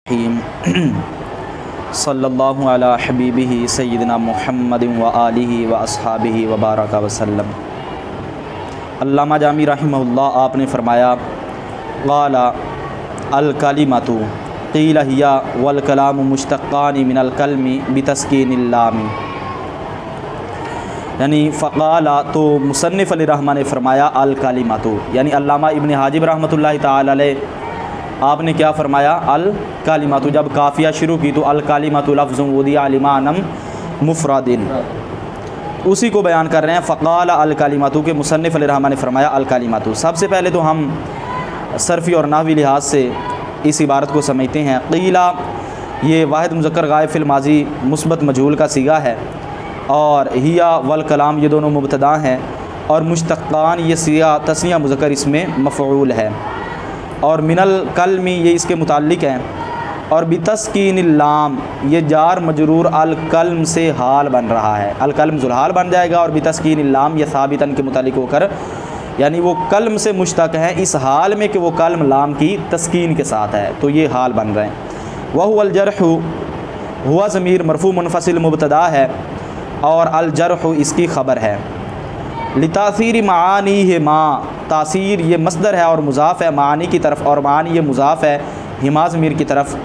صلی اللہ علی حبیبہ سیدنا محمد و آلہ و اصحابہ وبارک وسلم۔ علامہ جامی رحمہ اللہ آپ نے فرمایا قال الکلمۃ قیل ہی والکلام مشتقان من الکلم بتسکین اللام، یعنی فقال، تو مصنف علیہ رحمہ نے فرمایا الکلمۃ، یعنی علامہ ابن حاجب رحمۃ اللہ تعالی علیہ آپ نے کیا فرمایا؟ الکلمۃ، جب قافیہ شروع کی تو الکلمۃ لفظ وضع لمعنی مفرد، اسی کو بیان کر رہے ہیں فقال الکلمۃ کے مصنف علیہ رحمہ نے فرمایا الکلمۃ۔ سب سے پہلے تو ہم صرفی اور نحوی لحاظ سے اس عبارت کو سمجھتے ہیں۔ قیلا یہ واحد مذکر غائب فی الماضی مثبت مجہول کا صیغہ ہے، اور ہیا والکلام یہ دونوں مبتدا ہیں، اور مشتقان یہ صیغہ تثنیہ مذکر اس میں مفعول ہے، اور من الکلم یہ اس کے متعلق ہیں، اور بتسکین اللام یہ جار مجرور الکلم سے حال بن رہا ہے، الکلم ذوالحال بن جائے گا، اور بتسکین اللام یہ ثابتاً کے متعلق ہو کر، یعنی وہ کلم سے مشتق ہے اس حال میں کہ وہ کلم لام کی تسکین کے ساتھ ہے، تو یہ حال بن رہے ہیں۔ وہو الجرح، ہوا ضمیر مرفوع منفصل مبتدا ہے، اور الجرح اس کی خبر ہے۔ لتاثیر معانی ما، تاثیر یہ مصدر ہے اور مضاف ہے معانی کی طرف، اور معانی یہ مضاف ہے ہما ضمیر کی طرف،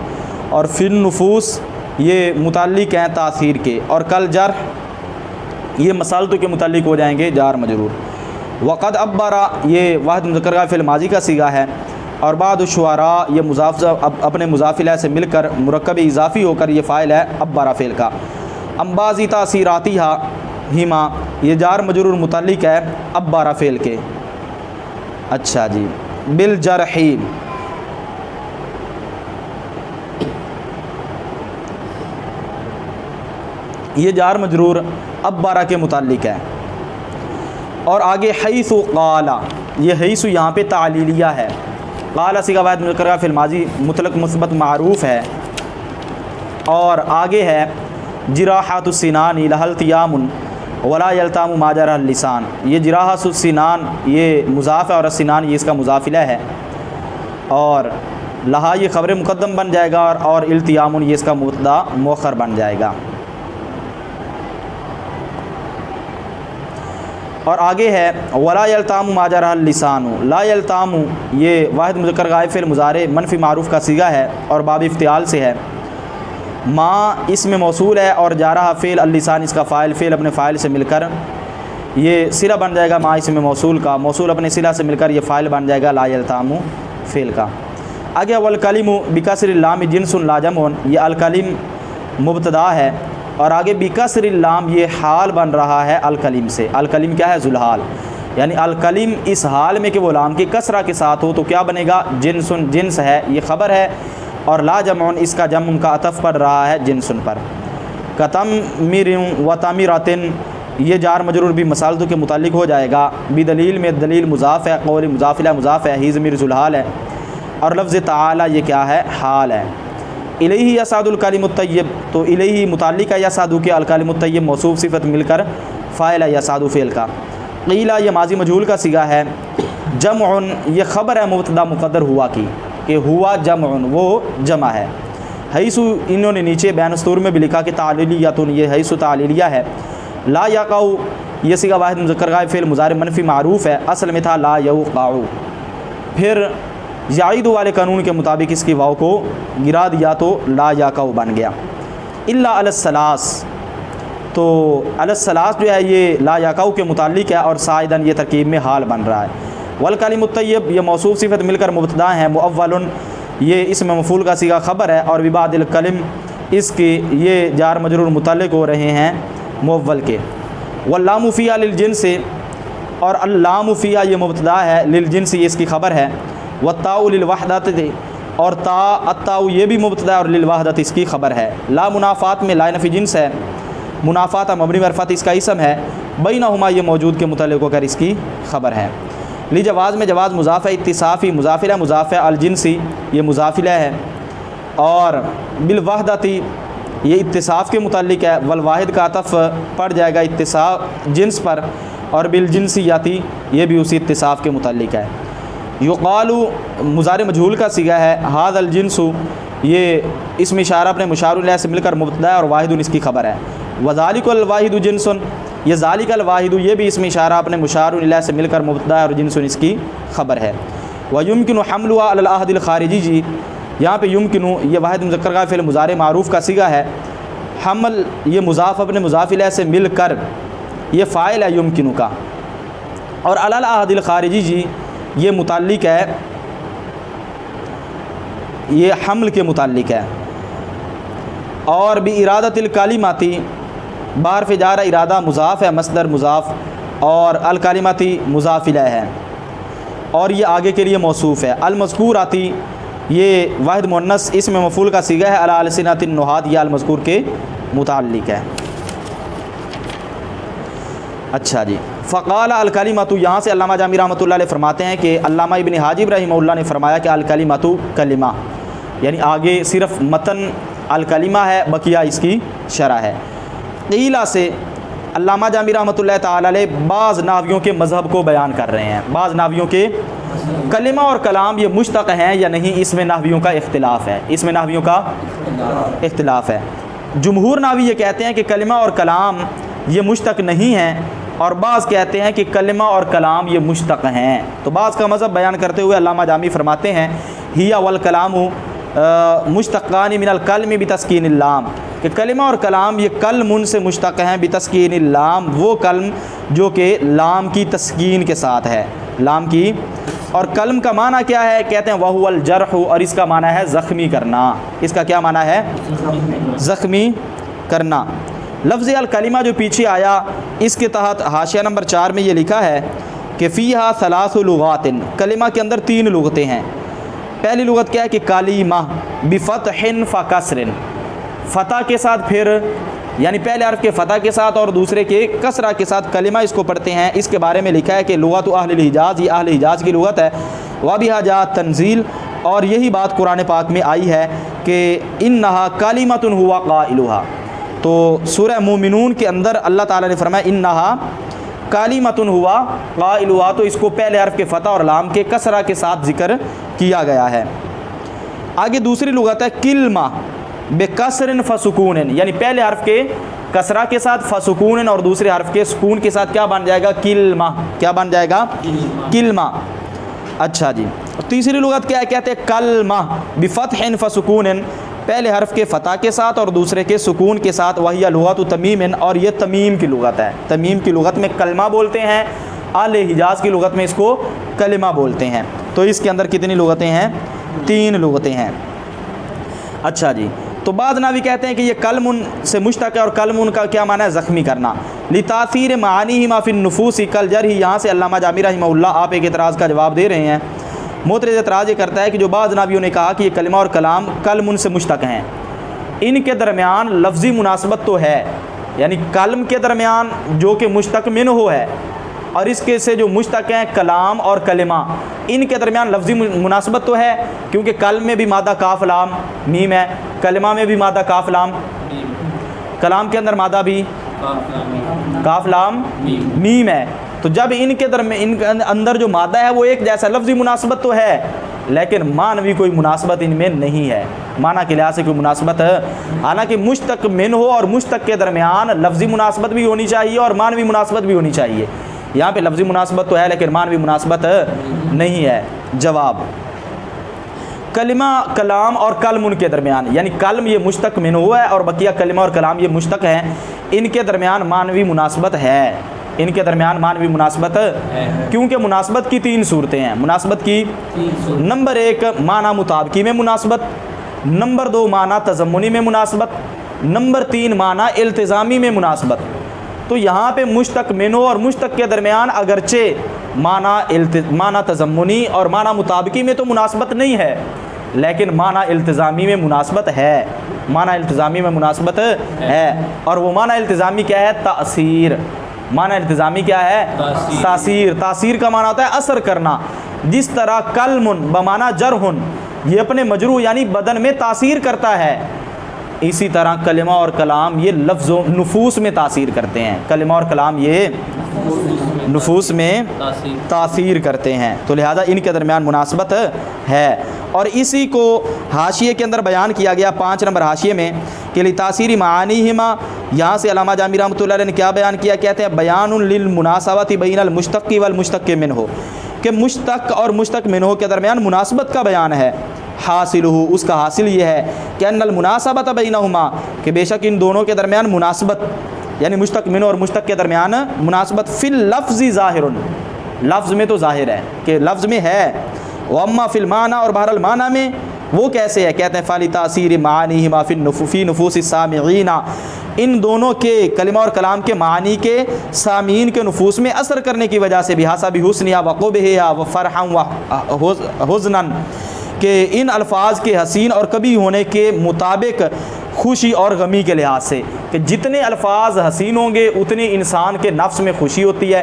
اور فی النفوس یہ متعلق ہیں تاثیر کے، اور کل جرح یہ مسالتوں کے متعلق ہو جائیں گے جار مجرور۔ وقد عبرا یہ واحد مذکر غائب فعل ماضی کا صیغہ ہے، اور بعد الشعراء یہ مضاف اپنے مضاف الیہ سے مل کر مرکب اضافی ہو کر یہ فاعل ہے عبرا فعل کا۔ انبازی تاثیراتیہا ہما یہ جار مجرور متعلق ہے عبرا فعل کے۔ اچھا جی، بالجرح یہ جار مجرور عبرا کے متعلق ہے، اور آگے حیث قال، یہ حیث یہاں پہ تعلیلیہ ہے، قال صیغہ واحد مذکر فی الماضی مطلق مثبت معروف ہے، اور آگے ہے جراحات السنان لها التیام ولا یلتام ما جرح اللسان، یہ جراحات السنان یہ مضاف ہے، اور السنان یہ اس کا مضاف الیہ ہے، اور لہا یہ خبر مقدم بن جائے گا، اور التیام یہ اس کا مبتدا مؤخر بن جائے گا۔ اور آگے ہے ولا یلتام ما جرح اللسان، لا یلتام یہ واحد مذکر غائب فعل مضارع منفی معروف کا صیغہ ہے، اور باب افتعال سے ہے۔ ما اس میں موصول ہے، اور جارح فعل اللسان اس کا فاعل، فعل اپنے فاعل سے مل کر یہ صلہ بن جائے گا، ما اس میں موصول کا، موصول اپنے صلہ سے مل کر یہ فاعل بن جائے گا لا یلتام فعل کا۔ آگے والکلم بکسر اللام جنس لا جمع، یہ الکلم مبتدا ہے، اور آگے بکسر اللام یہ حال بن رہا ہے الکلم سے، الکلم کیا ہے؟ ذوالحال، یعنی الکلم اس حال میں کہ وہ لام کی کسرہ کے ساتھ ہو تو کیا بنے گا؟ جنس، جنس ہے یہ خبر ہے، اور لا جمع اس کا جمع کا عطف پڑ رہا ہے جنس پر۔ کتمر و تامراتن یہ جار مجرور بھی مسالتوں کے متعلق ہو جائے گا، بدلیل میں دلیل مضاف ہے، قول مضاف الیہ مضاف ہے، ہی ضمیر ذوالحال ہے، اور لفظ تعالی یہ کیا ہے؟ حال ہے۔ الیہ یصعد الکلم الطیب، تو الیہ متعلق ہے یصعد کے، الکلم الطیب موصوف صفت مل کر فاعل ہے یصعد فعل کا۔ قیل یہ ماضی مجہول کا صیغہ ہے، جمع یہ خبر ہے مبتدا مقدر ہوا کی، کہ ہوا جمع وہ جمع ہے۔ حیث انہوں نے نیچے بیان السطور میں بھی لکھا کہ تعلیلیۃ، یہ حیث تعلیلیہ ہے۔ لا یقع یہ صیغہ واحد مذکر غائب فعل مضارع منفی معروف ہے، اصل میں تھا لا یوقع، پھر یعید والے قانون کے مطابق اس کی واو کو گرا دیا تو لا یقع بن گیا۔ الا علی الثلاث، تو علی الثلاث جو ہے یہ لا یقع کے متعلق ہے، اور صاعداً یہ ترکیب میں حال بن رہا ہے۔ والکلم الطیب یہ موصوف صفت مل کر مبتدا ہیں، مؤول یہ اس میں مفعول کا صیغہ خبر ہے، اور ببعد الکلم اس کی یہ جار مجرور متعلق ہو رہے ہیں مؤول کے۔ واللام فیہا للجنس، اور اللام فیہا یہ مبتدا ہے، للجنس یہ اس کی خبر ہے۔ والتاء للوحدۃ، اور تا التاء یہ بھی مبتدا ہے، اور للوحدۃ اس کی خبر ہے۔ لا منافات میں لا نفی جنس ہے، منافات مبنی مرفعت اس کا اسم ہے، بینہما یہ موجود کے متعلق ہو کر اس کی خبر ہے۔ لجواز میں جواز مضاف ہے، اتصافی مضاف الیہ مضاف ہے، الجنسی یہ مضاف الیہ ہے، اور بالوحدتی یہ اتصاف کے متعلق ہے، والواحد کا عطف پڑ جائے گا اتصاف جنس پر، اور بالجنسیاتی یہ بھی اسی اتصاف کے متعلق ہے۔ یقال مضارع مجہول کا صیغہ ہے، ھذا الجنس یہ اسم اشارہ اپنے مشار الیہ سے مل کر مبتدا ہے اور واحد اس کی خبر ہے۔ وذالک الواحد جنسن، یہ ذالک الواحد یہ بھی اسم اشارہ اپنے مشار الیہ سے مل کر مبتدا ہے اور جنسن اس کی خبر ہے۔ ویمکن حملها علی العہد الخارجی، جی یہاں پہ یمکن یہ واحد مذکر کا فعل مضارع معروف کا صیغہ ہے، حمل یہ مضاف اپنے مضاف الیہ سے مل کر یہ فاعل ہے یمکن کا، اور علی العہد الخارجی جی یہ متعلق ہے، یہ حمل کے متعلق ہے، اور بارادۃ الکلماتی بحرف جار ارادہ مضاف ہے، مصدر مضاف، اور الکلماتی مضاف الیہ ہے، اور یہ آگے کے لیے موصوف ہے۔ المذکور آتی یہ واحد مؤنث اسم مفعول کا صیغہ ہے، علی السنۃ النحات یہ المذکور کے متعلق ہے۔ اچھا جی، فقال الکلمۃ، یہاں سے علامہ جامی رحمۃ اللہ علیہ فرماتے ہیں کہ علامہ ابن حاجب رحمہ اللہ نے فرمایا کہ الکلمۃ کلمہ، یعنی آگے صرف متن الکلمہ ہے، بقیہ اس کی شرح ہے۔ قیلہ سے علامہ جامی رحمۃ اللہ تعالی علیہ بعض نحویوں کے مذہب کو بیان کر رہے ہیں، بعض نحویوں کے کلمہ اور کلام یہ مشتق ہیں یا نہیں، اس میں نحویوں کا اختلاف ہے، اس میں نحویوں کا اختلاف ہے۔ جمہور نحوی یہ کہتے ہیں کہ کلمہ اور کلام یہ مشتق نہیں ہیں، اور بعض کہتے ہیں کہ کلمہ اور کلام یہ مشتق ہیں۔ تو بعض کا مذہب بیان کرتے ہوئے علامہ جامی فرماتے ہیں ہی والکلام مشتقان من الکلم بتسکین اللام، کہ کلمہ اور کلام یہ کلم سے مشتق ہیں بتسکین اللام، وہ کلم جو کہ لام کی تسکین کے ساتھ ہے، لام کی۔ اور کلم کا معنی کیا ہے؟ کہتے ہیں وہو الجرح، اور اس کا معنی ہے زخمی کرنا، اس کا کیا معنی ہے؟ زخمی کرنا۔ لفظ الکلمہ جو پیچھے آیا اس کے تحت حاشیہ نمبر 4 میں یہ لکھا ہے کہ فیہا ثلاث لغات، کلمہ کے اندر 3 لغتیں ہیں۔ پہلی لغت کیا ہے کہ کلمہ بفتح فکسر، فتح کے ساتھ، پھر یعنی پہلے حرف کے فتح کے ساتھ اور دوسرے کے کسرہ کے ساتھ کلمہ اس کو پڑھتے ہیں۔ اس کے بارے میں لکھا ہے کہ لغت اہل الحجاز، یہ اہل حجاز کی لغت ہے، وبہا جاءت تنزیل، اور یہی بات قرآن پاک میں آئی ہے کہ انہا کلمۃ ہوا قائلھا۔ تو سورہ مومنون کے اندر اللہ تعالیٰ نے فرمایا انہا کلمۃ ہوا قائلھا، تو اس کو پہلے حرف کے فتح اور لام کے کسرہ کے ساتھ ذکر کیا گیا ہے۔ آگے دوسری لغت ہے کلمہ بکسر فسکون، یعنی پہلے حرف کے کسرہ کے ساتھ فسکون، اور دوسرے حرف کے سکون کے ساتھ کیا بن جائے گا؟ کلمہ، کیا بن جائے گا؟ کلمہ۔ اچھا جی، تیسری لغت کیا ہے؟ کہتے ہیں کلمہ بفتح فسکون، پہلے حرف کے فتح کے ساتھ اور دوسرے کے سکون کے ساتھ، وہی لغت تمیم، اور یہ تمیم کی لغت ہے۔ تمیم کی لغت میں کلمہ بولتے ہیں، اہل حجاز کی لغت میں اس کو کلمہ بولتے ہیں۔ تو اس کے اندر کتنی لغتیں ہیں؟ 3 لغتیں ہیں۔ اچھا جی، تو بعض نحوی کہتے ہیں کہ یہ کلم سے مشتق ہے، اور کلم کا کیا معنی ہے؟ زخمی کرنا۔ لتاثیر معانیہما فی النفوس کالجرح، یہاں سے علامہ جامی رحمہ اللہ آپ ایک اعتراض کا جواب دے رہے ہیں۔ معترض اعتراض یہ کرتا ہے کہ جو بعض نحویوں نے کہا کہ یہ کلمہ اور کلام کلم سے مشتق ہیں، ان کے درمیان لفظی مناسبت تو ہے، یعنی کلم کے درمیان جو کہ مشتق منہ ہے، اور اس کے سے جو مشتق ہیں کلام اور کلمہ، ان کے درمیان لفظی مناسبت تو ہے، کیونکہ کلم میں بھی مادہ کاف لام میم ہے، کلمہ میں بھی مادہ کاف لام، کلام کے اندر مادہ بھی کاف لام میم ہے۔ تو جب ان کے اندر جو مادہ ہے وہ ایک جیسا، لفظی مناسبت تو ہے، لیکن معنوی کوئی مناسبت ان میں نہیں ہے، معنی کے لحاظ سے کوئی مناسبت ہے، حالانکہ مشتق من ہو اور مشتق کے درمیان لفظی مناسبت بھی ہونی چاہیے اور معنوی مناسبت بھی ہونی چاہیے۔ یہاں پہ لفظی مناسبت تو ہے لیکن معنوی مناسبت نہیں ہے۔ جواب، کلمہ کلام اور کلم ان کے درمیان، یعنی کلم یہ مشتق من ہوا ہے اور بقیہ کلمہ اور کلام یہ مشتق ہیں، ان کے درمیان معنوی مناسبت ہے، ان کے درمیان معنوی مناسبت ہے، کیونکہ مناسبت کی 3 صورتیں ہیں۔ مناسبت کی نمبر 1 معنی مطابقی میں مناسبت، نمبر 2 معنی تضمنی میں مناسبت، نمبر 3 معنی التزامی میں مناسبت۔ تو یہاں پہ مشتق منو اور مشتق کے درمیان اگرچہ معنی تضمنی اور معنی مطابقی میں تو مناسبت نہیں ہے، لیکن معنی التزامی میں مناسبت ہے، معنی التزامی میں مناسبت ہے، اور وہ معنی التزامی کیا ہے؟ تأثیر۔ معنی التزامی کیا ہے؟ تاثیر۔ تاثیر کا معنی ہوتا ہے اثر کرنا، جس طرح کلم بمعنی جرح، یہ اپنے مجروح یعنی بدن میں تاثیر کرتا ہے، اسی طرح کلمہ اور کلام یہ لفظ و نفوس میں تاثیر کرتے ہیں، کلمہ اور کلام یہ نفوس میں تاثیر کرتے ہیں، تو لہذا ان کے درمیان مناسبت ہے۔ اور اسی کو حاشیے کے اندر بیان کیا گیا 5 نمبر حاشیے میں کہ لتاثیر معانیہما، یہاں سے علامہ جامی رحمۃ اللہ علیہ نے کیا بیان کیا، کہتے ہیں بیان للمناسبت بین المشتق والمشتق منہ، کہ مشتق اور مشتق منہ کے درمیان مناسبت کا بیان ہے۔ حاصلہ، اس کا حاصل یہ ہے کہ ان المناسبت بینہما، کہ بے شک ان دونوں کے درمیان مناسبت، یعنی مشتق منہ اور مشتق کے درمیان مناسبت، فی اللفظ ظاہر، لفظ میں تو ظاہر ہے کہ لفظ میں ہے، واما فی المعنی، اور بہرحال معنی میں وہ کیسے ہے، کہتے ہیں فالی تاثیر معانیہما فی نفوس السامعین، ان دونوں کے کلمہ اور کلام کے معنی کے سامعین کے نفوس میں اثر کرنے کی وجہ سے بھی، حسب حسنہا وقبحہا وفرحا وحزنا، کہ ان الفاظ کے حسین اور کبھی ہونے کے مطابق خوشی اور غمی کے لحاظ سے، کہ جتنے الفاظ حسین ہوں گے اتنے انسان کے نفس میں خوشی ہوتی ہے،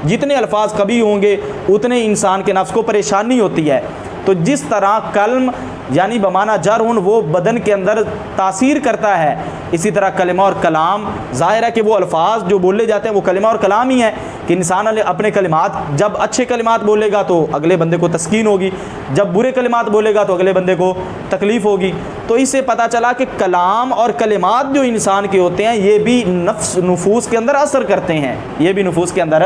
جتنے الفاظ کبھی ہوں گے اتنے انسان کے نفس کو پریشانی ہوتی ہے۔ تو جس طرح کلم یعنی بمعنی جرح وہ بدن کے اندر تاثیر کرتا ہے، اسی طرح کلمہ اور کلام ظاہر ہے کہ وہ الفاظ جو بولے جاتے ہیں وہ کلمہ اور کلام ہی ہیں، کہ انسان اپنے کلمات جب اچھے کلمات بولے گا تو اگلے بندے کو تسکین ہوگی، جب برے کلمات بولے گا تو اگلے بندے کو تکلیف ہوگی۔ تو اس سے پتہ چلا کہ کلام اور کلمات جو انسان کے ہوتے ہیں یہ بھی نفوس کے اندر اثر کرتے ہیں، یہ بھی نفوس کے اندر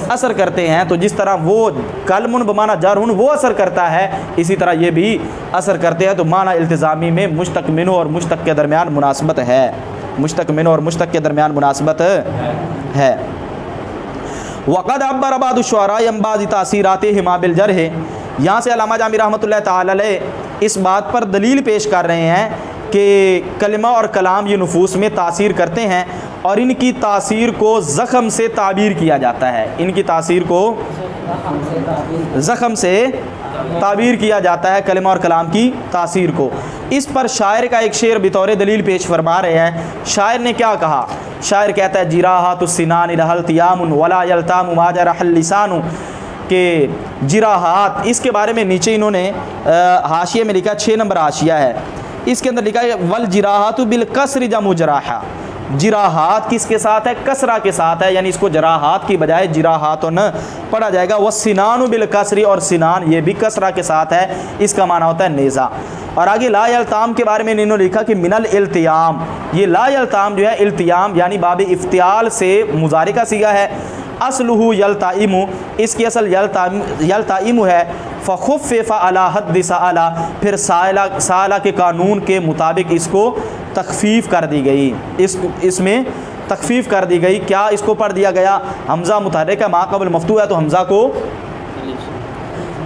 اثر کرتے ہیں۔ تو جس طرح وہ کلم بمعنی جرح وہ اثر کرتا ہے، اسی طرح یہ بھی اثر کرتے ہیں۔ تو معنی التزامی میں مشتق منہ اور مشتق کے درمیان مناسبت ہے، مشتق منہ اور مشتق کے درمیان مناسبت ہے۔ وقد عبر بعض الشعراء عن بعض تاثیراتہما بالجرح، یہاں سے علامہ جامی رحمۃ اللہ تعالی علیہ اس بات پر دلیل پیش کر رہے ہیں کہ کلمہ اور کلام یہ نفوس میں تاثیر کرتے ہیں اور ان کی تاثیر کو زخم سے تعبیر کیا جاتا ہے، ان کی تاثیر کو زخم سے تعبیر کیا جاتا ہے کلمہ اور کلام کی تاثیر کو۔ اس پر شاعر کا ایک شعر بطور دلیل پیش فرما رہے ہیں۔ شاعر نے کیا کہا؟ شاعر کہتا ہے جراحات السنان لها التیام ولا یلتام ما جرح اللسان، کہ جراحات، اس کے بارے میں نیچے انہوں نے حاشیے میں لکھا 6 نمبر حاشیہ ہے، اس کے اندر لکھا ہے والجراحات بالکسر جمع جراحہ، جراحات کس کے ساتھ ہے؟ کسرہ کے ساتھ ہے، یعنی اس کو جراحات کی بجائے جراحات نہ پڑھا جائے گا۔ والسنان بالکسر، اور سنان یہ بھی کسرہ کے ساتھ ہے، اس کا معنی ہوتا ہے نیزہ۔ اور آگے لا یلتام کے بارے میں انہوں نے لکھا کہ من الالتیام، یہ لا یلتام جو ہے التیام یعنی باب افتعال سے مضارع کا صیغہ ہے، اصلہ یلتائم، اس کی اصل یلتائم ہے، فخفف علی حد سألہ، پھر سألہ کے قانون کے مطابق اس کو تخفیف کر دی گئی، اس میں تخفیف کر دی گئی۔ کیا اس کو پڑھ دیا گیا؟ حمزہ متحرک ہے، ما قبل مفتوح ہے تو حمزہ کو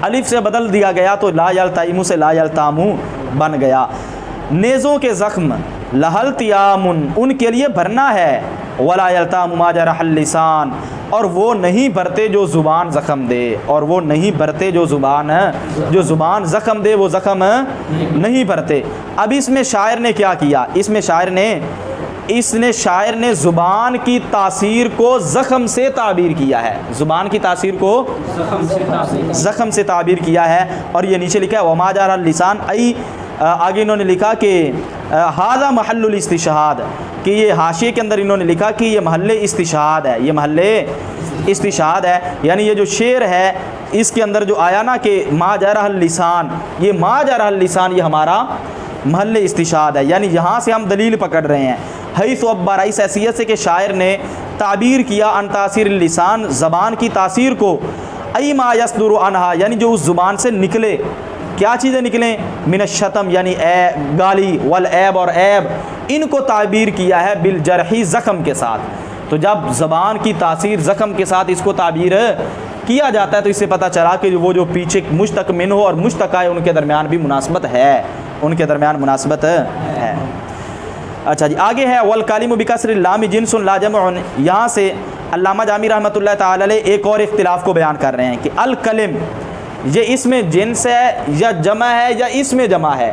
الف سے بدل دیا گیا، تو لا یلتائم سے لا یلتام بن گیا۔ نیزوں کے زخم لہل تیام، ان کے لیے بھرنا ہے، ولا یلتام ما جرح اللسان، اور وہ نہیں بھرتے جو زبان زخم دے، اور وہ نہیں بھرتے جو زبان زخم دے، وہ زخم نہیں بھرتے۔ اب اس میں شاعر نے کیا کیا؟ اس میں شاعر نے زبان کی تاثیر کو زخم سے تعبیر کیا ہے، زبان کی تاثیر کو زخم سے تعبیر کیا ہے۔ اور یہ نیچے لکھا ہے وما جرح اللسان، آگے انہوں نے لکھا کہ ھذا محل الاستشہاد، کہ یہ حاشیے کے اندر انہوں نے لکھا کہ یہ محل استشہاد ہے، یہ محل استشہاد ہے، یعنی یہ جو شعر ہے اس کے اندر جو آیا نا کہ ما جرح اللسان، یہ ما جرح اللسان یہ ہمارا محل استشہاد ہے، یعنی یہاں سے ہم دلیل پکڑ رہے ہیں۔ حیث عبر، اس حیثیت سے کہ شاعر نے تعبیر کیا ان تاثیر اللسان، زبان کی تاثیر کو، ای ما یصدر عنہا، یعنی جو اس زبان سے نکلے، کیا چیزیں نکلیں؟ من الشتم یعنی گالی، والعیب اور عیب، ان کو تعبیر کیا ہے بالجرحی، زخم کے ساتھ۔ تو جب زبان کی تاثیر زخم کے ساتھ اس کو تعبیر کیا جاتا ہے تو اس سے پتہ چلا کہ وہ جو پیچھے مشتق منہ اور مشتق ہے ان کے درمیان بھی مناسبت ہے، ان کے درمیان مناسبت ہے۔ اچھا جی آگے ہے والکلم بکسر اللام جنس لا جمع، یہاں سے علامہ جامی رحمۃ اللہ تعالی علیہ ایک اور اختلاف کو بیان کر رہے ہیں کہ الکلم یہ اس میں جنس ہے یا جمع ہے یا اس میں جمع ہے۔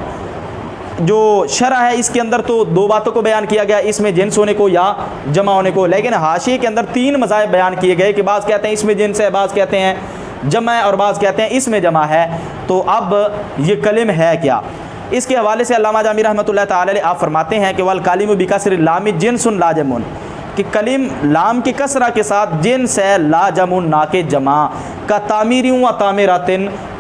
جو شرح ہے اس کے اندر تو 2 باتوں کو بیان کیا گیا، اس میں جنس ہونے کو یا جمع ہونے کو، لیکن حاشیے کے اندر 3 مذاہب بیان کیے گئے کہ بعض کہتے ہیں اس میں جنس ہے، بعض کہتے ہیں جمع ہے، اور بعض کہتے ہیں اس میں جمع ہے۔ تو اب یہ کلم ہے کیا؟ اس کے حوالے سے علامہ جامی رحمۃ اللہ تعالی علیہ آپ فرماتے ہیں کہ والکلم بکسر اللام جنس لا جمع، کہ کلم لام کی کسرہ کے ساتھ جنس ہے لا جمع، نہ کہ جمع، کا تعمیر و تعمیراتن،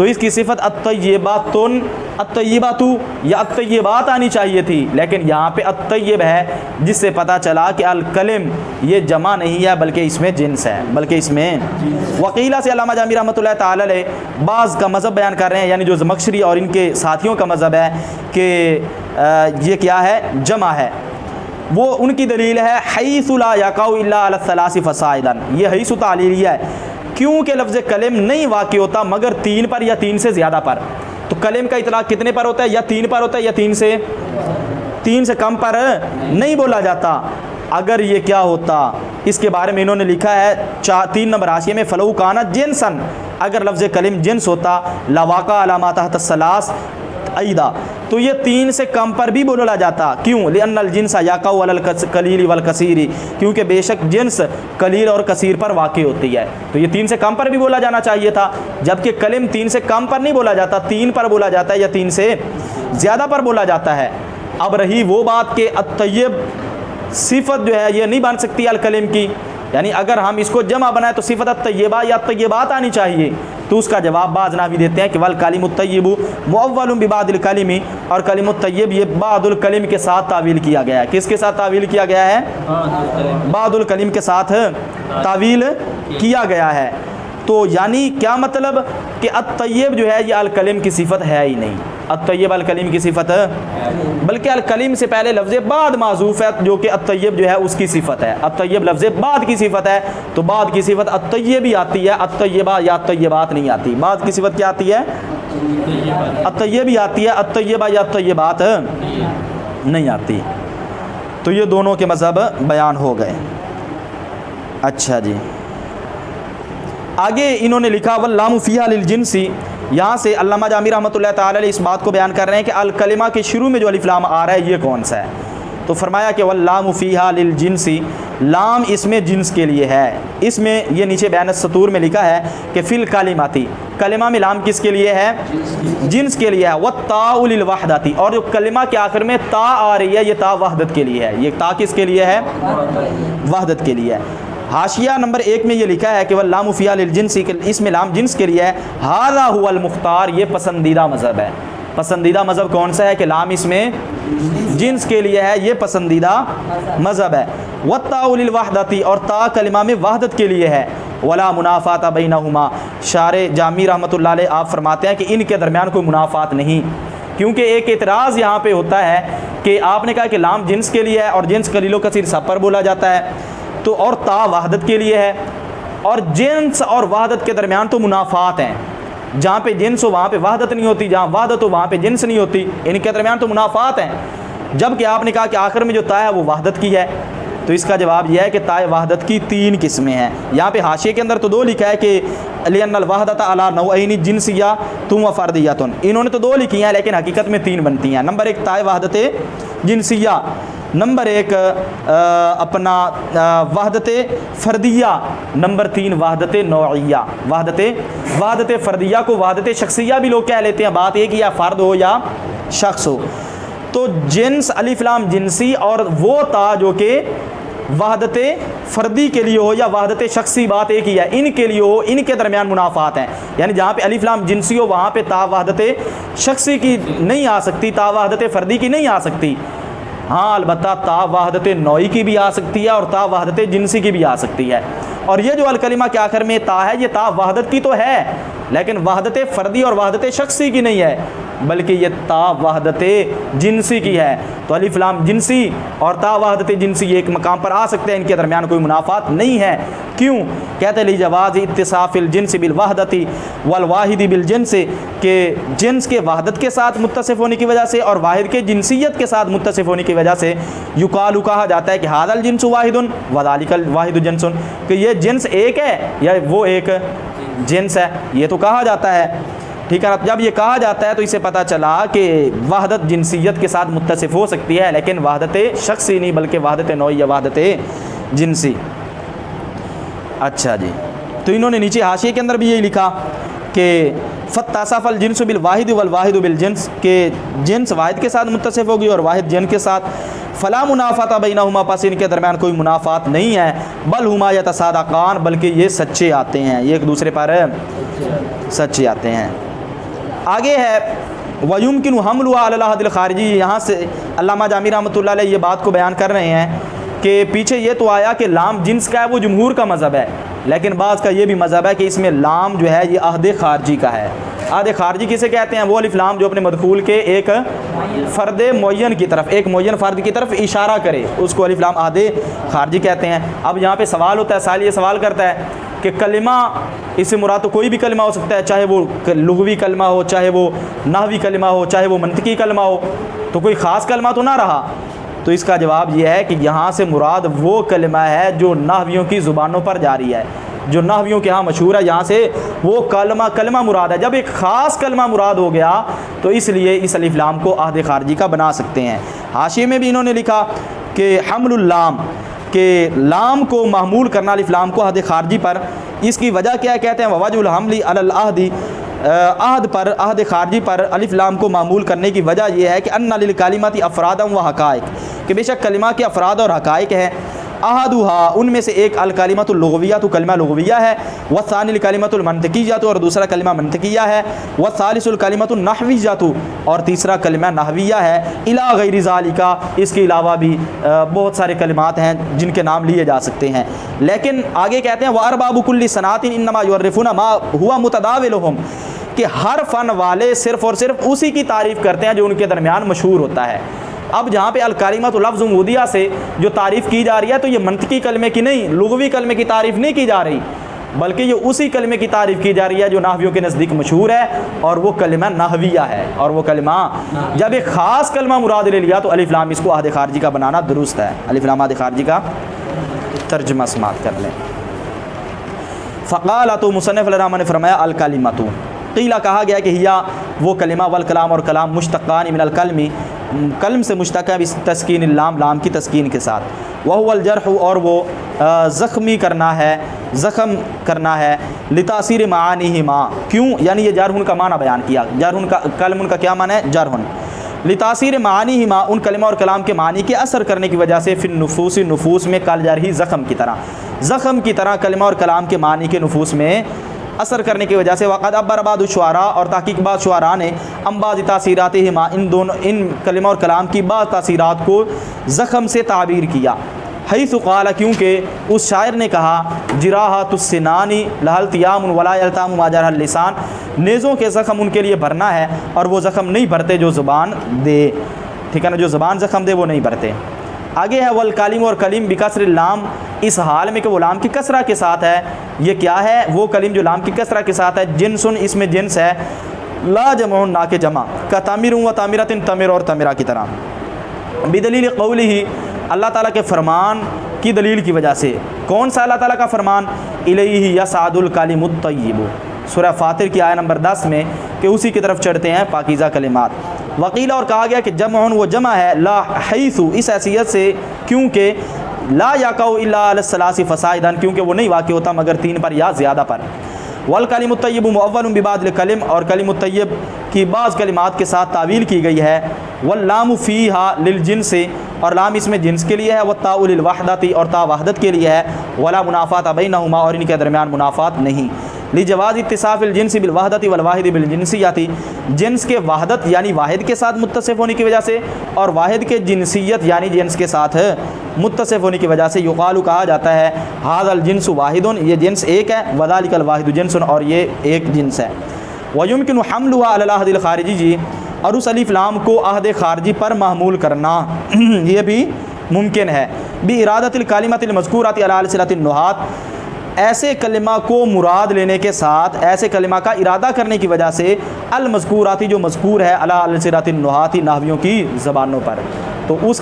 تو اس کی صفت الطیباتن، الطیباتو یا الطیبات آنی چاہیے تھی، لیکن یہاں پہ الطیب ہے، جس سے پتہ چلا کہ الکلم یہ جمع نہیں ہے بلکہ اس میں جنس ہے، بلکہ اس میں وقیلہ سے علامہ جامی رحمۃ اللہ تعالی علیہ بعض کا مذہب بیان کر رہے ہیں، یعنی جو زمخشری اور ان کے ساتھیوں کا مذہب ہے کہ یہ کیا ہے، جمع ہے۔ وہ ان کی دلیل ہے حیث لا یقع الا علی الثلاث فصاعدا، یہ حیث تعلیلیہ ہے، کیونکہ لفظ کلم نہیں واقع ہوتا مگر 3 پر یا 3 سے زیادہ پر۔ تو کلم کا اطلاق کتنے پر ہوتا ہے؟ یا 3 پر ہوتا ہے یا 3 سے کم پر نہیں بولا جاتا۔ اگر یہ کیا ہوتا، اس کے بارے میں انہوں نے لکھا ہے 3 نمبر حاشیے میں، فلو کانت جنسن، اگر لفظ کلم جنس ہوتا لواقع علی ما تحت الثلاث ایدا، تو یہ 3 سے کم پر بھی بولا جاتا۔ کیوں؟ لأن الجنس یقع علی القلیل والکثیر، کیونکہ بے شک جنس قلیل اور کثیر پر واقع ہوتی ہے، تو یہ 3 سے کم پر بھی بولا جانا چاہیے تھا، جبکہ کلم 3 سے کم پر نہیں بولا جاتا، 3 پر بولا جاتا ہے یا 3 سے زیادہ پر بولا جاتا ہے۔ اب رہی وہ بات کہ الطیب صفت جو ہے یہ نہیں بن سکتی الکلم کی، یعنی اگر ہم اس کو جمع بنائیں تو صفت الطیبہ یا الطیبات آنی چاہیے، تو اس کا جواب بعض نحوی دیتے ہیں کہ والکلم الطیب مؤول ببعض الکلم، اور کلم الطیب یہ بعض الکلم کے ساتھ تعویل کیا گیا ہے۔ کس کے ساتھ تعویل کیا گیا ہے؟ بعض الکلم کے ساتھ تعویل کیا گیا ہے۔ تو یعنی کیا مطلب کہ الطیب جو ہے یہ الکلم کی صفت ہے ہی نہیں، الطیب الکلم کی صفت، بلکہ الکلم سے پہلے لفظ بعد معذوف ہے جو کہ الطیب جو ہے اس کی صفت ہے، الطیب لفظ بعد کی صفت ہے، تو بعد کی صفت الطیب ہی آتی ہے، الطیبہ یا الطیبات نہیں آتی۔ بعد کی صفت کیا آتی ہے؟ الطیب ہی آتی ہے، الطیبہ یا الطیبات نہیں آتی۔ تو یہ دونوں کے مذہب بیان ہو گئے۔ اچھا جی، آگے انہوں نے لکھا واللام فیہا للجنسی، یہاں سے علامہ جامی رحمۃ اللہ تعالی علیہ اس بات کو بیان کر رہے ہیں کہ الکلمہ کے شروع میں جو الف لام آ رہا ہے یہ کون سا ہے، تو فرمایا کہ واللام فیہا للجنسی، لام اس میں جنس کے لیے ہے۔ اس میں یہ نیچے بیان السطور میں لکھا ہے کہ فی الکلماتی، کلمہ میں لام کس کے لیے ہے؟ جنس کے لیے ہے۔ والتاء للوحدتی، اور جو کلمہ کے آخر میں تا آ رہی ہے یہ تا وحدت کے لیے ہے، یہ تا کس کے لیے ہے؟ وحدت کے لیے ہے۔ حاشیہ نمبر 1 میں یہ لکھا ہے کہ واللام فیہا للجنسی، اس میں لام جنس کے لیے ہے۔ ھذا ھو المختار، یہ پسندیدہ مذہب ہے۔ پسندیدہ مذہب کون سا ہے کہ لام اس میں جنس کے لیے ہے، یہ پسندیدہ مذہب ہے۔ والتاء للوحدتی، اور تا کلمہ میں وحدت کے لیے ہے۔ ولا منافات بینہما، شارح جامی رحمۃ اللہ علیہ آپ فرماتے ہیں کہ ان کے درمیان کوئی منافات نہیں، کیونکہ ایک اعتراض یہاں پہ ہوتا ہے کہ آپ نے کہا کہ لام جنس کے لیے ہے اور جنس قلیل و کثیر سب پر بولا جاتا ہے، تو اور تا وحدت کے لیے ہے، اور جنس اور وحدت کے درمیان تو منافات ہیں، جہاں پہ جنس ہو وہاں پہ وحدت نہیں ہوتی، جہاں وحدت ہو وہاں پہ جنس نہیں ہوتی، ان کے درمیان تو منافات ہیں، جبکہ آپ نے کہا کہ آخر میں جو تا ہے وہ وحدت کی ہے۔ تو اس کا جواب یہ ہے کہ تا وحدت کی 3 قسمیں ہیں۔ یہاں پہ حاشیے کے اندر تو 2 لکھا ہے کہ لأن الوحدۃ علی نوعین جنسیۃ و فردیۃ، انہوں نے تو 2 لکھی ہیں لیکن حقیقت میں 3 بنتی ہیں۔ نمبر 1 تا وحدت جنسیہ، نمبر 1 اپنا وحدت فردیہ، نمبر 3 وحدت نوعیہ۔ وحدت فردیہ کو وحدت شخصیہ بھی لوگ کہہ لیتے ہیں، بات ایک ہی، یا فرد ہو یا شخص ہو۔ تو جنس الف لام جنسی، اور وہ تا جو کہ وحدت فردی کے لیے ہو یا وحدت شخصی، بات ایک ہی ہے، ان کے لیے ہو، ان کے درمیان منافات ہیں، یعنی جہاں پہ الف لام جنسی ہو وہاں پہ تا وحدت شخصی کی نہیں آ سکتی، تا وحدت فردی کی نہیں آ سکتی۔ ہاں البتہ تا وحدت نوعی کی بھی آ سکتی ہے اور تا وحدت جنسی کی بھی آ سکتی ہے۔ اور یہ جو الکلمہ کے آخر میں تا ہے، یہ تا وحدت کی تو ہے لیکن وحدت فردی اور وحدت شخصی کی نہیں ہے، بلکہ یہ تا وحدت جنسی کی ہے۔ تو الف لام جنسی اور تا وحدت جنسی ایک مقام پر آ سکتے ہیں، ان کے درمیان کوئی منافات نہیں ہے۔ کیوں؟ کہتے لی جواز اتصاف الجنس بالوحدت والواحد بالجنس، کہ جنس کے وحدت کے ساتھ متصف ہونے کی وجہ سے اور واحد کے جنسیت کے ساتھ متصف ہونے کی وجہ سے یقال، کہا جاتا ہے کہ ھذا الجنس واحد وذلک الواحد جنس، کہ یہ جنس ایک ہے یا وہ ایک جنس ہے، یہ تو کہا جاتا ہے۔ ٹھیک ہے، جب یہ کہا جاتا ہے تو اسے پتہ چلا کہ وحدت جنسیت کے ساتھ متصف ہو سکتی ہے لیکن وحدت شخصی نہیں، بلکہ وحدت نوعی یا وحدت جنسی۔ اچھا جی، تو انہوں نے نیچے حاشیے کے اندر بھی یہی لکھا کہ فتصف الجنس بالواحد والواحد بالجنس، کہ جنس واحد کے ساتھ متصف ہوگی اور واحد جن کے ساتھ، فلا منافات بینہما، پس ان کے درمیان کوئی منافات نہیں ہے، بل ہما یتصادقان، بلکہ یہ سچے آتے ہیں، یہ ایک دوسرے پر سچے آتے ہیں۔ آگے ہے وَيُمْكِنُ حَمْلُهَا عَلَى الْعَهْدِ الْخَارِجِي، یہاں سے علامہ جامی رحمۃ اللہ علیہ یہ بات کو بیان کر رہے ہیں کہ پیچھے یہ تو آیا کہ لام جنس کا ہے، وہ جمہور کا مذہب ہے، لیکن بعض کا یہ بھی مذہب ہے کہ اس میں لام جو ہے یہ عہد خارجی کا ہے۔ عہد خارجی کسے کہتے ہیں؟ وہ الف لام جو اپنے مدخول کے ایک فرد معین کی طرف، ایک معین فرد کی طرف اشارہ کرے، اس کو الف لام عہد خارجی کہتے ہیں۔ اب یہاں پہ سوال ہوتا ہے، سائل یہ سوال کرتا ہے کہ کلمہ، اس سے مراد تو کوئی بھی کلمہ ہو سکتا ہے، چاہے وہ لغوی کلمہ ہو، چاہے وہ نحوی کلمہ ہو، چاہے وہ منطقی کلمہ ہو، تو کوئی خاص کلمہ تو نہ رہا۔ تو اس کا جواب یہ ہے کہ یہاں سے مراد وہ کلمہ ہے جو نحویوں کی زبانوں پر جاری ہے، جو نحویوں کے ہاں مشہور ہے، یہاں سے وہ کلمہ مراد ہے۔ جب ایک خاص کلمہ مراد ہو گیا تو اس لیے اس الف لام کو عہد خارجی کا بنا سکتے ہیں۔ حاشیے میں بھی انہوں نے لکھا کہ حمل اللام، کہ لام کو محمول کرنا الف لام کو عہد خارجی پر، اس کی وجہ کیا ہے؟ کہتے ہیں ووجہ الحمل علی العہد، عہد پر، عہد خارجی پر الف لام کو معمول کرنے کی وجہ یہ ہے کہ ان للکلمات افرادا و حقائق، کہ بے شک کلمہ کے افراد اور حقائق ہیں۔ احدها، ان میں سے ایک الکلمۃ اللغویہ، تو کلمہ لغویہ ہے، والثانی الکلمۃ المنطقیہ، اور دوسرا کلمہ منطقیہ ہے، والثالث الکلمۃ النحویہ، اور تیسرا کلمہ نحویہ ہے، الی غیر ذالک، اس کے علاوہ بھی بہت سارے کلمات ہیں جن کے نام لیے جا سکتے ہیں۔ لیکن آگے کہتے ہیں وارباب کل صنعت انما یعرفون ما هو متداولهم، کہ ہر فن والے صرف اور صرف اسی کی تعریف کرتے ہیں جو ان کے درمیان مشہور ہوتا ہے۔ اب جہاں پہ الکلمۃ لفظ مودیہ سے جو تعریف کی جا رہی ہے تو یہ منطقی کلمے کی نہیں، لغوی کلمے کی تعریف نہیں کی جا رہی، بلکہ یہ اسی کلمے کی تعریف کی جا رہی ہے جو نحویوں کے نزدیک مشہور ہے، اور وہ کلمہ نحویہ ہے۔ اور وہ کلمہ جب ایک خاص کلمہ مراد لے لیا تو الف لام اس کو عہد خارجی کا بنانا درست ہے۔ الف لام عہد خارجی کا ترجمہ سماعت کر لیں۔ فقال، تو مصنف علیہ الرحمٰن نے فرمایا الکلمۃ، قیلہ کہا گیا کہ ہیا وہ کلمہ، والکلام، اور کلام، مشتقان من الکلم، کلم سے مشتق ہے تسکین اللام، لام کی تسکین کے ساتھ، وہو الجرح، اور وہ زخمی کرنا ہے، زخم کرنا ہے، لتاثیر معانیہما، کیوں؟ یعنی یہ جرح کا معنی بیان کیا، جرح کا کلم کا کیا معنی ہے؟ جرح، لتاثیر معانیہما، ان کلمہ اور کلام کے معنی کے اثر کرنے کی وجہ سے، فی النفوس، نفوس میں، کل جرحی، زخم کی طرح، زخم کی طرح کلمہ اور کلام کے معنی کے نفوس میں اثر کرنے کی وجہ سے۔ وقد عبر بعض الشعراء، اور تحقیق بعض شعراء نے، ام بعض تاثیراتہما، ان کلمہ اور کلام کی بعض تاثیرات کو زخم سے تعبیر کیا، حیث قال، کیونکہ اس شاعر نے کہا جراحۃ السنان لها التیام ولا یلتام ما جرح اللسان، نیزوں کے زخم ان کے لیے بھرنا ہے اور وہ زخم نہیں بھرتے جو زبان دے، ٹھیک ہے نا، جو زبان زخم دے وہ نہیں بھرتے۔ آگے ہے والکلم، اور کلم بکسر اللام، اس حال میں کہ وہ لام کی کسرہ کے ساتھ ہے۔ یہ کیا ہے؟ وہ کلم جو لام کی کسرہ کے ساتھ ہے، جنسن، اس میں جنس ہے، لا جمع، نہ کہ جمع، کا تامر و تامرۃ، تمر اور تمرہ کی طرح، بدلیل قولہ، اللہ تعالیٰ کے فرمان کی دلیل کی وجہ سے۔ کون سا اللہ تعالیٰ کا فرمان؟ الیہ یصعد الکلم الطیب، سورہ فاطر کی آیہ نمبر 10 میں، کہ اسی کی طرف چڑھتے ہیں پاکیزہ کلمات۔ وقیل، اور کہا گیا کہ جمع، وہ جمع ہے، لا حیث، اس حیثیت سے، کیونکہ لا یقع الا علی الثلاث فصاعدا، کیونکہ وہ نہیں واقع ہوتا مگر 3 پر یا زیادہ پر۔ والکلم الطیب مؤول ببعض الکلم، اور کلم الطیب کی بعض کلمات کے ساتھ تعویل کی گئی ہے۔ واللام فیہا للجنس، اور لام اس میں جنس کے لیے ہے، والتاء للوحدۃ، اور تا وحدت کے لیے ہے، ولا منافات بینہما، اور ان کے درمیان منافات نہیں، لجواز اتصاف الجنس بالوحدۃ والواحد بالجنسیت، جنس کے وحدت یعنی واحد کے ساتھ متصف ہونے کی وجہ سے، اور واحد کے جنسیت یعنی جنس کے ساتھ متصف ہونے کی وجہ سے، یقال، کہا جاتا ہے، ھذا الجنس واحد، یہ جنس ایک ہے، وذلک الواحد جنس، اور یہ ایک جنس ہے۔ ویمکن حملها علی العہد الخارجی، جی، اور اس الف لام کو عہد خارجی پر محمول کرنا یہ بھی ممکن ہے، بارادۃ الکلمۃ المذکورۃ علی السنۃ النحاة، ایسے کلمہ کو مراد لینے کے ساتھ، ایسے کلمہ کا ارادہ کرنے کی وجہ سے، المذکوراتی، جو مذکور ہے، علی السنۃ النحاة، نحویوں کی زبانوں پر، تو اس